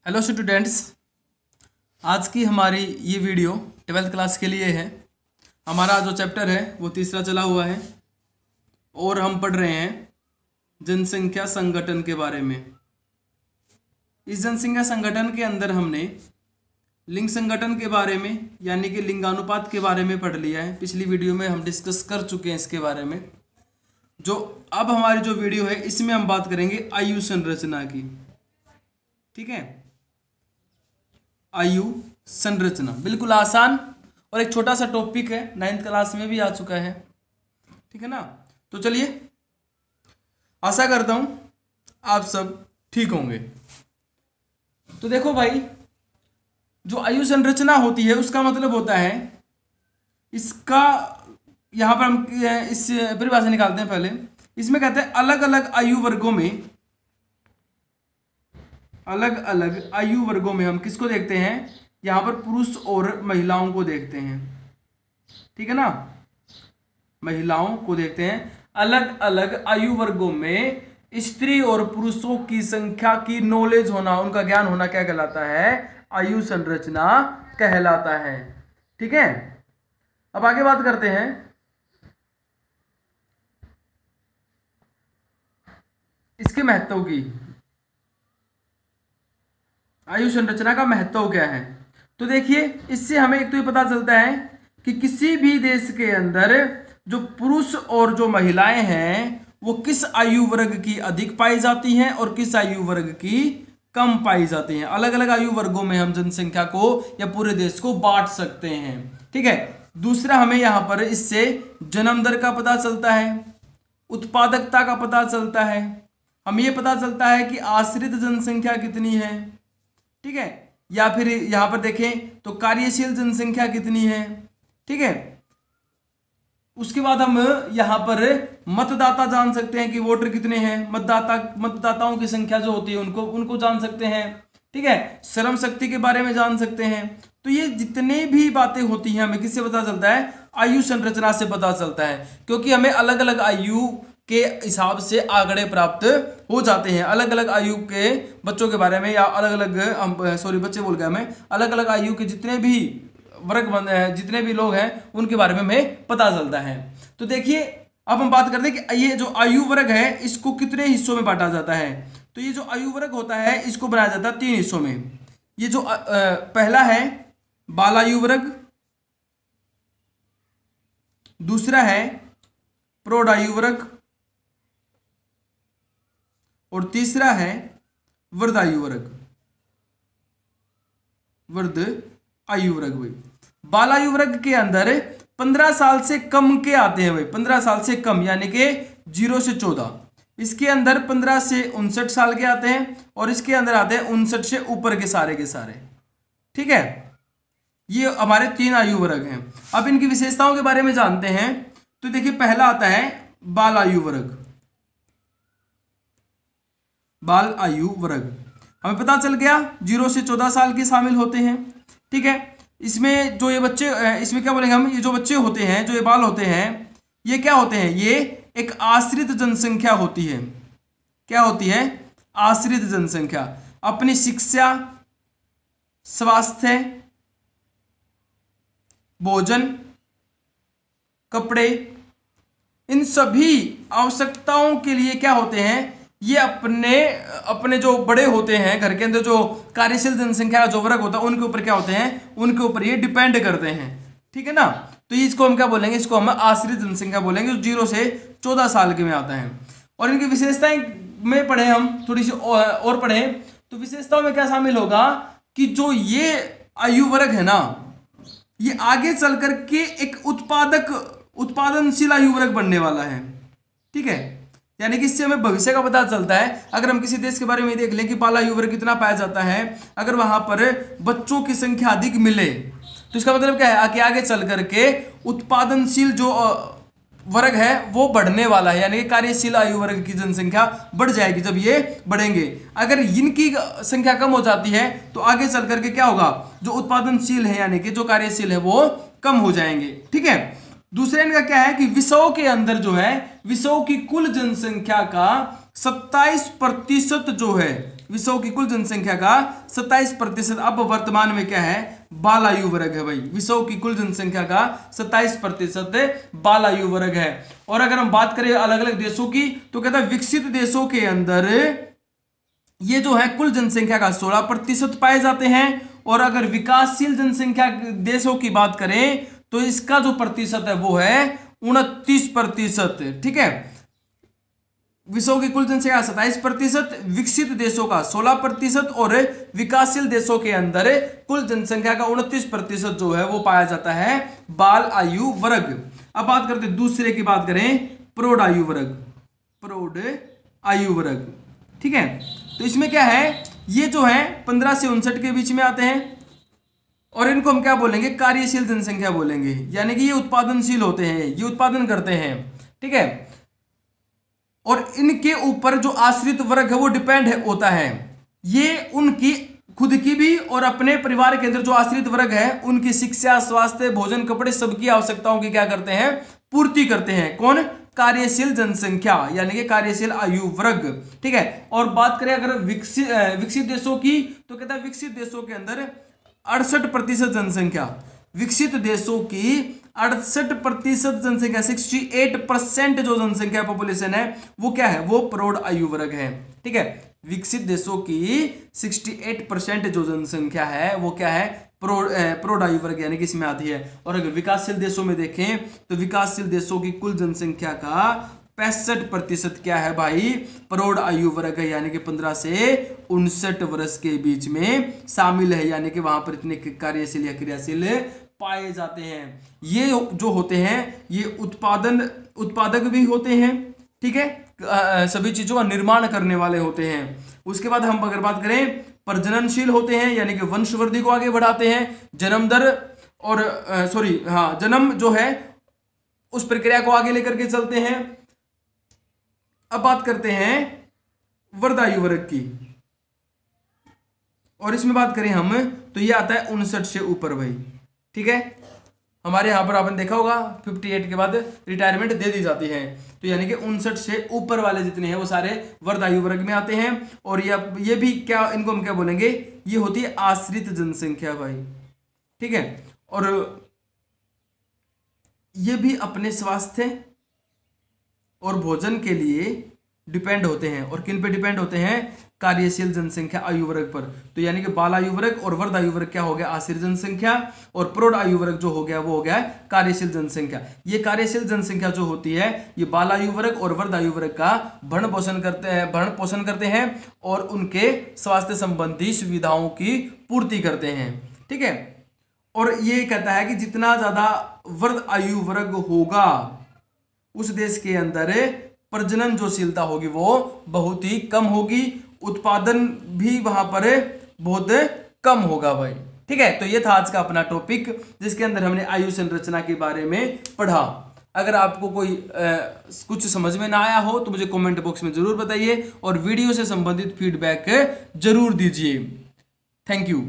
Hello students, आज की हमारी ये वीडियो 12th क्लास के लिए है। हमारा जो चैप्टर है वो तीसरा चला हुआ है और हम पढ़ रहे हैं जनसंख्या संगठन के बारे में। इस जनसंख्या संगठन के अंदर हमने लिंग संगठन के बारे में यानी कि लिंगानुपात के बारे में पढ़ लिया है। पिछली वीडियो में हम डिस्कस कर चुके हैं इसके बारे में। जो अब हमारी जो वीडियो है इसमें हम बात करेंगे आयु संरचना की। ठीक है, आयु संरचना बिल्कुल आसान और एक छोटा सा टॉपिक है, 9th क्लास में भी आ चुका है। ठीक है ना, तो चलिए, आशा करता हूं आप सब ठीक होंगे। तो देखो भाई, जो आयु संरचना होती है उसका मतलब होता है, इसका यहां पर हम इस परिभाषा निकालते हैं। पहले इसमें कहते हैं अलग अलग आयु वर्गों में, अलग अलग आयु वर्गों में हम किसको देखते हैं, यहां पर पुरुष और महिलाओं को देखते हैं। ठीक है ना, महिलाओं को देखते हैं। अलग अलग आयु वर्गों में स्त्री और पुरुषों की संख्या की नॉलेज होना, उनका ज्ञान होना क्या कहलाता है, आयु संरचना कहलाता है। ठीक है, अब आगे बात करते हैं इसके महत्व की। आयु संरचना का महत्व क्या है, तो देखिए, इससे हमें एक तो ये पता चलता है कि किसी भी देश के अंदर जो पुरुष और जो महिलाएं हैं वो किस आयु वर्ग की अधिक पाई जाती हैं और किस आयु वर्ग की कम पाई जाती हैं। अलग अलग आयु वर्गों में हम जनसंख्या को या पूरे देश को बांट सकते हैं। ठीक है, दूसरा हमें यहां पर इससे जन्म दर का पता चलता है, उत्पादकता का पता चलता है, हमें यह पता चलता है कि आश्रित जनसंख्या कितनी है। ठीक है, या फिर यहां पर देखें तो कार्यशील जनसंख्या कितनी है। ठीक है, उसके बाद हम यहां पर मतदाता जान सकते हैं कि वोटर कितने हैं, मतदाताओं की संख्या जो होती है उनको जान सकते हैं। ठीक है, श्रम शक्ति के बारे में जान सकते हैं। तो ये जितने भी बातें होती हैं हमें किससे पता चलता है, आयु संरचना से पता चलता है, क्योंकि हमें अलग अलग आयु के हिसाब से आंकड़े प्राप्त हो जाते हैं। अलग अलग आयु के बच्चों के बारे में या अलग अलग बच्चे बोल गया मैं, अलग अलग आयु के जितने भी वर्ग जितने भी लोग हैं उनके बारे में हमें पता चलता है। तो देखिए, अब हम बात करते हैं कि ये जो आयु वर्ग है इसको कितने हिस्सों में बांटा जाता है। तो ये जो आयु वर्ग होता है इसको बनाया जाता है 3 हिस्सों में। ये जो पहला है बाल आयु वर्ग, दूसरा है प्रौढ़ आयु वर्ग और तीसरा है वृद्ध आयु वर्ग। वृद्ध आयु वर्ग भाई, बाल आयु वर्ग के अंदर 15 साल से कम के आते हैं भाई, 15 साल से कम यानी कि 0 से 14। इसके अंदर 15 से 59 साल के आते हैं और इसके अंदर आते हैं 59 से ऊपर के सारे। ठीक है, ये हमारे 3 आयु वर्ग हैं। अब इनकी विशेषताओं के बारे में जानते हैं। तो देखिए, पहला आता है बाल आयु वर्ग। बाल आयु वर्ग हमें पता चल गया 0 से 14 साल के शामिल होते हैं। ठीक है, इसमें जो ये बच्चे, इसमें क्या बोलेंगे हम, ये जो बच्चे होते हैं, जो ये बाल होते हैं, ये क्या होते हैं, ये एक आश्रित जनसंख्या होती है। क्या होती है, आश्रित जनसंख्या। अपनी शिक्षा, स्वास्थ्य, भोजन, कपड़े, इन सभी आवश्यकताओं के लिए क्या होते हैं, ये अपने जो बड़े होते हैं घर के अंदर, जो कार्यशील जनसंख्या जो वर्ग होता है उनके ऊपर क्या होते हैं, उनके ऊपर ये डिपेंड करते हैं। ठीक है ना, तो इसको हम क्या बोलेंगे, इसको हम आश्रित जनसंख्या बोलेंगे, जो 0 से 14 साल के में आता है। और इनकी विशेषताएं में पढ़े हम, थोड़ी सी और पढ़े तो विशेषताओं में क्या शामिल होगा कि जो ये आयु वर्ग है ना, ये आगे चल करके एक उत्पादनशील आयु वर्ग बनने वाला है। ठीक है, यानी कि इससे हमें भविष्य का पता चलता है। अगर हम किसी देश के बारे में देख लें कि बाल आयु वर्ग कितना पाया जाता है, अगर वहां पर बच्चों की संख्या अधिक मिले तो इसका मतलब क्या है कि आगे चल करके उत्पादनशील जो वर्ग है वो बढ़ने वाला है, यानी कि कार्यशील आयु वर्ग की जनसंख्या बढ़ जाएगी जब ये बढ़ेंगे। अगर इनकी संख्या कम हो जाती है तो आगे चल करके क्या होगा, जो उत्पादनशील है यानी कि जो कार्यशील है वो कम हो जाएंगे। ठीक है, दूसरे इनका क्या है कि विषयों के अंदर जो है, विषयों की कुल जनसंख्या का 27% जो है विश्व की कुल जनसंख्या का 27%। अब वर्तमान में क्या है, बाल आयु वर्ग है भाई। विश्व की कुल जनसंख्या का 27% बाल आयु वर्ग है। और अगर हम बात करें अलग अलग देशों की, तो कहता है विकसित देशों के अंदर ये जो है कुल जनसंख्या का 16% पाए जाते हैं। और अगर विकासशील जनसंख्या देशों की बात करें तो इसका जो प्रतिशत है वो है 29%। ठीक है, विश्व की कुल जनसंख्या 27%, विकसित देशों का 16% और विकासशील देशों के अंदर कुल जनसंख्या का 29% जो है वो पाया जाता है बाल आयु वर्ग। अब बात करते हैं दूसरे की बात करें, प्रौढ़ आयु वर्ग। प्रौढ़ आयु वर्ग, ठीक है, तो इसमें क्या है, ये जो है 15 से 59 के बीच में आते हैं और इनको हम क्या बोलेंगे, कार्यशील जनसंख्या बोलेंगे। यानी कि ये उत्पादनशील होते हैं, ये उत्पादन करते हैं। ठीक है, और इनके ऊपर जो आश्रित वर्ग है वो डिपेंड होता है। ये उनकी खुद की भी और अपने परिवार के अंदर जो आश्रित वर्ग है उनकी शिक्षा, स्वास्थ्य, भोजन, कपड़े सबकी आवश्यकताओं की क्या करते हैं, पूर्ति करते हैं। कौन, कार्यशील जनसंख्या यानी कि कार्यशील आयु वर्ग। ठीक है, और बात करें अगर विकसित देशों की, तो कहता है विकसित देशों के अंदर 68% जनसंख्या, विकसित देशों की 68% जनसंख्या, 68% जो जनसंख्या पॉपुलेशन है वो क्या है, वो प्रौढ़ आयु वर्ग है। ठीक है, विकसित देशों की 68% जो जनसंख्या है वो क्या है, प्रौढ़ आयु वर्ग यानी कि इसमें आती है। और अगर विकासशील देशों में देखें तो विकासशील देशों की कुल जनसंख्या का 65% क्या है भाई, प्रौढ़ आयु वर्ग है, यानी कि 15 से 59 वर्ष के बीच में शामिल है। यानी कि वहां पर इतने कार्यशील या क्रियाशील पाए जाते हैं। ये जो होते हैं ये उत्पादक भी होते हैं। ठीक है, सभी चीजों का निर्माण करने वाले होते हैं। उसके बाद हम अगर बात करें, प्रजननशील होते हैं यानी कि वंशवृद्धि को आगे बढ़ाते हैं। जन्म दर और जन्म जो है उस प्रक्रिया को आगे लेकर के चलते हैं। अब बात करते हैं वर्धायु वर्ग की, और इसमें बात करें हम तो ये आता है 59 से ऊपर भाई। ठीक है, हमारे यहां पर आपने देखा होगा 58 के बाद रिटायरमेंट दे दी जाती है, तो यानी कि 59 से ऊपर वाले जितने हैं वो सारे वर्धायु वर्ग में आते हैं। और ये भी क्या, इनको हम क्या बोलेंगे, ये होती है आश्रित जनसंख्या भाई। ठीक है, और ये भी अपने स्वास्थ्य और भोजन के लिए डिपेंड होते हैं। और किन पे डिपेंड होते हैं, कार्यशील जनसंख्या आयु वर्ग पर। तो यानी कि बाल आयु वर्ग और वर्ध आयु वर्ग क्या हो गया, आश्रित जनसंख्या, और प्रौढ़ आयु वर्ग जो हो गया वो हो गया कार्यशील जनसंख्या। ये कार्यशील जनसंख्या जो होती है ये बाल आयु वर्ग और वर्ध आयु वर्ग का भरण पोषण करते हैं और उनके स्वास्थ्य संबंधी सुविधाओं की पूर्ति करते हैं। ठीक है, और ये कहता है कि जितना ज्यादा वर्ध आयु वर्ग होगा उस देश के अंदर प्रजनन जोशीलता होगी वो बहुत ही कम होगी, उत्पादन भी वहां पर बहुत कम होगा भाई। ठीक है, तो ये था आज का अपना टॉपिक जिसके अंदर हमने आयु संरचना के बारे में पढ़ा। अगर आपको कोई कुछ समझ में ना आया हो तो मुझे कमेंट बॉक्स में जरूर बताइए और वीडियो से संबंधित फीडबैक जरूर दीजिए। Thank you.